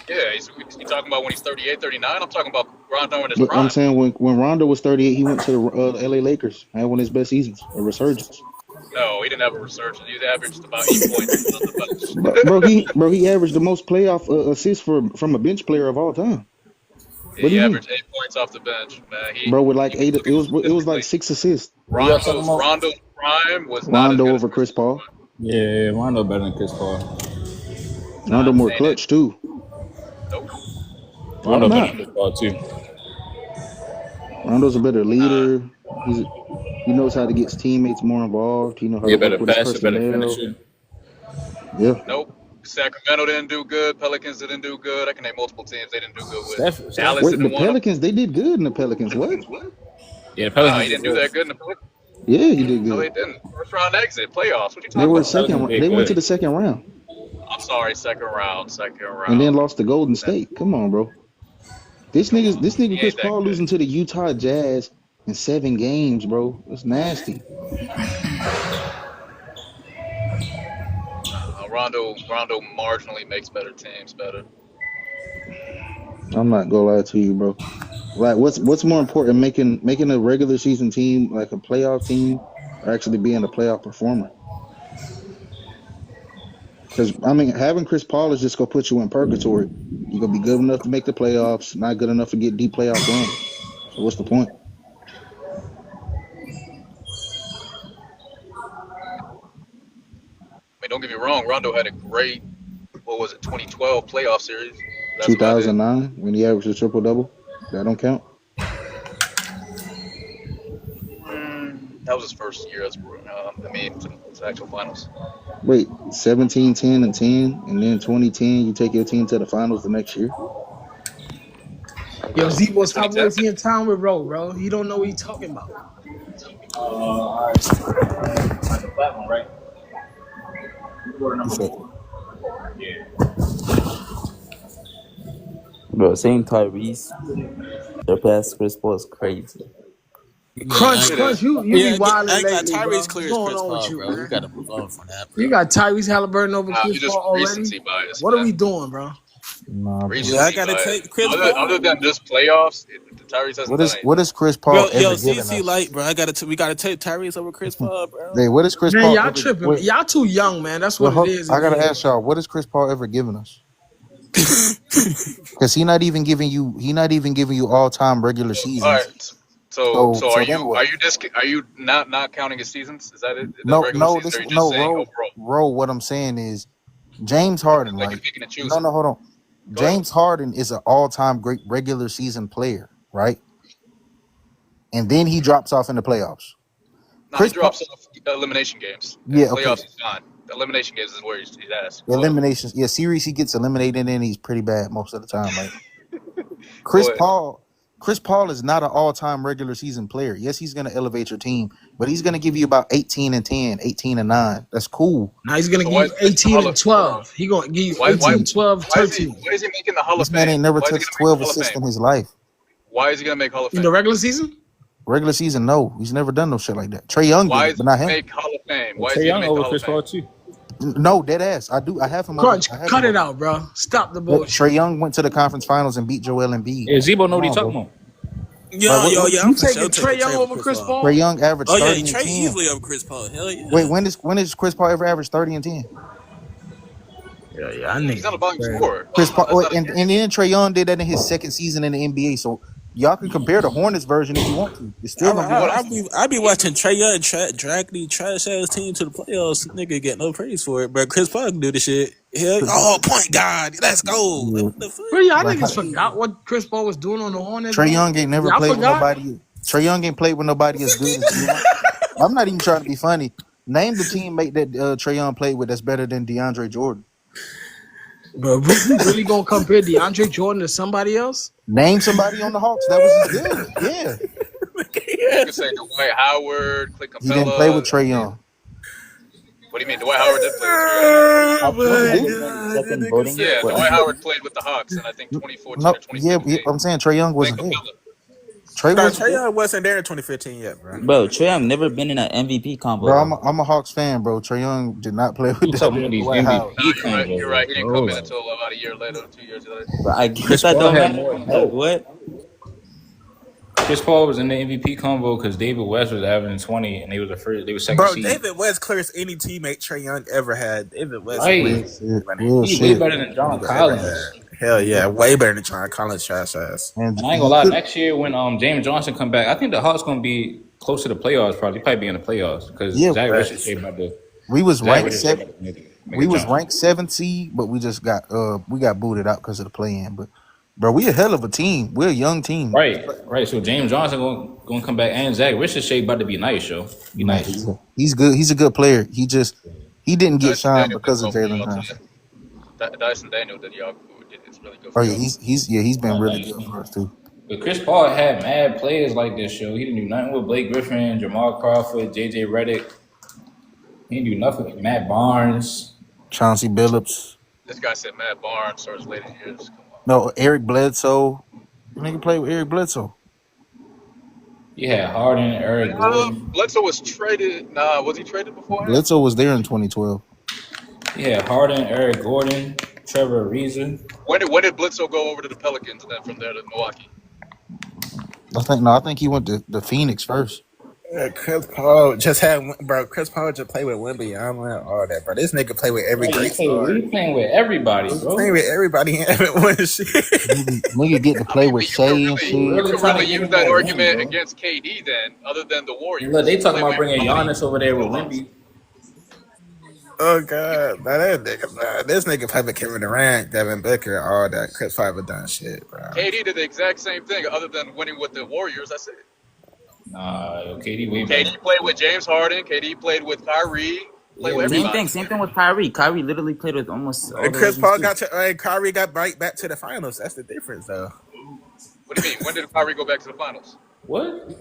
Yeah, he's talking about when he's 38, 39. I'm talking about Rondo in his But I'm prime. saying when Rondo was 38, he went to the LA Lakers. Had one of his best seasons, a resurgence. No, he didn't have a resurgence. He averaged about 8 points on the bench. He averaged the most playoff assists from a bench player of all time. Yeah, What do he you mean, averaged 8 points off the bench, man. bro? With like He 8, it was like consistently. 6 assists. Who y'all talking about? Rondo's prime was not as Rondo good as over Chris Chris Paul's Paul. prime. Yeah, Rondo better than Chris Paul. Rondo Nah, more ain't it? clutch too. Nope. Why Rondo better not? than Chris Paul too. Rondo's a better Nah. leader. He knows how to get his teammates more involved. He knows how Yeah, to work better with his passer, better personnel. finisher. Yeah. Nope. Sacramento didn't do good. Pelicans didn't do good. I can name multiple teams they didn't do good with. Steph. Dallas Wait, the didn't want him. Pelicans, they did good in the Pelicans. What? Yeah, the Nah, Pelicans he did didn't do good. that good in the Pelicans. Yeah, he did No, good. they didn't. First round exit, playoffs. What you They talking were about? second. Pelicans They did went to good. the second round I'm sorry, second round. and then lost to Golden State. Come on, bro. This Come on. nigga He Chris ain't that Paul good. losing to the Utah Jazz in 7 games, bro. That's nasty. Rondo marginally makes better teams better. I'm not gonna lie to you, bro. Like, what's more important, making a regular season team like a playoff team, or actually being a playoff performer? Because I mean, having Chris Paul is just gonna put you in purgatory. You're gonna be good enough to make the playoffs, not good enough to get deep playoff runs. So what's the point? I mean, don't get me wrong. Rondo had a great, 2012 playoff series. That's about it. 2009 when he averaged a triple double. That don't count. That was his first year as to actual finals. Wait, 17, 10, and 10, and then 2010, you take your team to the finals the next year. Yo, Zebo, stop 2010. wasting your time with Ro, bro. He don't know what he's talking about. All right. The flat one, right? Yeah. Bro, saying Tyrese surpassed Chris Paul is crazy. Crunch, you be wilding I got lately, bro. Tyrese What's clear as going Chris on with Paul, you, bro. We man? gotta move on from that, bro. You got Tyrese Haliburton over Nah, Chris you just Paul already? recency bias. What are we doing, bro? Nah, bro. Recency Yeah, I gotta bias. take Chris Paul. Other than just playoffs, Tyrese hasn't done anything. What is Chris Paul Bro, ever yo, given CC us? light, bro. We gotta take Tyrese over Chris Paul, bro. Hey, what is Chris Man, Paul y'all ever? tripping. Wait, Y'all too young, man. That's what it is. I gotta ask y'all, what has Chris Paul ever given us? Because he not even giving you all time regular All seasons. right. So are then what? are you not counting his seasons? Is that it? The No, regular season, or are you just saying overall? Ro. What I'm saying is, James Harden, Like right? you're picking and choosing. No, hold on. Go ahead. James Harden is an all-time great regular season player, right? And then he drops off in the playoffs. No, Chris he drops off elimination games. Yeah, Playoffs, okay. he's fine. Elimination games is where he's ass. Eliminations, yeah, series he gets eliminated and he's pretty bad most of the time, right? Chris Paul is not an all-time regular season player. Yes, he's going to elevate your team, but he's going to give you about 18 and 10, 18 and 9. That's cool. Now he's going to give you 18 and 12. He's going to give you 18, 12, 13. Why is he making the Hall of This Fame? man ain't never touched 12 assists in his life. Why is he going to make Hall of Fame? In the regular season? Regular season, no. He's never done no shit like that. Trae Young did it, but not him. Make Hall of Fame? Why is Trae he going Young to make the over Hall of Chris Fame? Paul too. No, dead ass. I have him. Crunch, cut it out, bro. Stop the bullshit. Trae Young went to the conference finals and beat Joel Embiid. Yeah, Zebo know what he's talking about. Yeah. You taking Trae Young over Chris Paul? Trae Young averaged 30 and 10. Trae easily over Chris Paul. Hell yeah. Wait, when is Chris Paul ever averaged 30 and 10? Yeah, I know. He's not a volume scorer. Chris Paul, and then Trae Young did that in his second season in the NBA. So y'all can compare the Hornets version if you want to. It's still I be watching Trae Young drag the trash ass team to the playoffs. Nigga get no praise for it, but Chris Paul can do the shit. Hell, point guard, let's go. Yeah. What the fuck? Bro, y'all niggas forgot what Chris Paul was doing on the Hornets. Trae Young ain't never played with nobody. Trae Young ain't played with nobody as good as you. I'm not even trying to be funny. Name the teammate that Trae Young played with that's better than DeAndre Jordan. Bro, we really gonna compare DeAndre Jordan to somebody else? Name somebody on the Hawks that was as good. Yeah. You could say Dwight Howard, Clint Capella. He didn't play with Trae Young. What do you mean? Dwight Howard did play with Trae Young. Yeah, Dwight Howard played with the Hawks in I think 2014 or 2015. I'm saying Trae Young wasn't there. Trae Young wasn't there in 2015 yet, bro. Bro, Trae Young never been in an MVP combo. Bro, I'm a Hawks fan, bro. Trae Young did not play with Dwight Howard. You're right. He didn't come in until about a year later, 2 years later. Bro, I guess I don't have more. What? Chris Paul was in the MVP combo because David West was averaging 20, and they was second Bro, seed. David West clears any teammate Trae Young ever had. David West Right. He way better than John Collins. Hell yeah, way better than John Collins, trash ass. And I ain't gonna lie, next year when James Johnson come back, I think the Hawks gonna be close to the playoffs. Probably be in the playoffs because Zach Richardson about to. We was ranked ranked 7th seed, but we just got booted out because of the play-in. But bro, we a hell of a team. We're a young team. Right. So James Johnson gonna come back, and Zach Richardson about to be nice, yo. Be nice. He's good. He's a good player. He didn't get signed because of Jalen Johnson. Dyson Daniel did y'all. It's really good. Oh yeah, he's been really good for us too. But Chris Paul had mad players like this, show. He didn't do nothing with Blake Griffin, Jamal Crawford, JJ Redick. He didn't do nothing with Matt Barnes, Chauncey Billups. This guy said Matt Barnes starts later years. Come on. No, Eric Bledsoe. Nigga played with Eric Bledsoe. You had Harden, Eric Gordon. Bledsoe was traded. Nah, was he traded before? Bledsoe was there in 2012. Yeah, Harden, Eric Gordon, Trevor Ariza. When did Bledsoe go over to the Pelicans and then from there to Milwaukee? I think he went to the Phoenix first. Chris Paul just Chris Paul just played with Wembanyama, all that, bro. This nigga play with every great star. He playing with everybody, bro. He playing with everybody and haven't won shit. Nigga get to play with Shea and shit. You could really use that argument against KD then, other than the Warriors. Look, they talking about bringing Giannis over there with Wemby. Oh God, this nigga play with Kevin Durant, Devin Booker, all that. Chris Paul done shit, bro. KD did the exact same thing, other than winning with the Warriors. That's it. Nah, KD way better. KD played with James Harden. KD played with Kyrie. Same thing with Kyrie. Kyrie literally played with almost. And Chris Paul Kyrie got right back to the finals. That's the difference, though. What do you mean? When did Kyrie go back to the finals? What?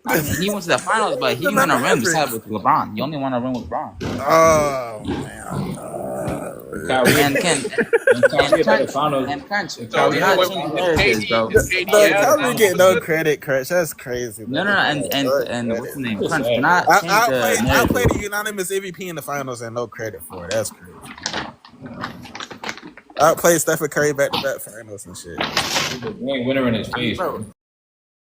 I mean, he went to the finals, but he won a ring beside with LeBron. He only won a ring with LeBron. Oh man. Kyrie and Kyrie get no credit, Crunch. That's crazy. No, and what's the name? Crunch cannot change I played the unanimous MVP in the finals and no credit for it. That's crazy. I played Stephen Curry back-to-back finals and shit. He ain't winner in his face, bro.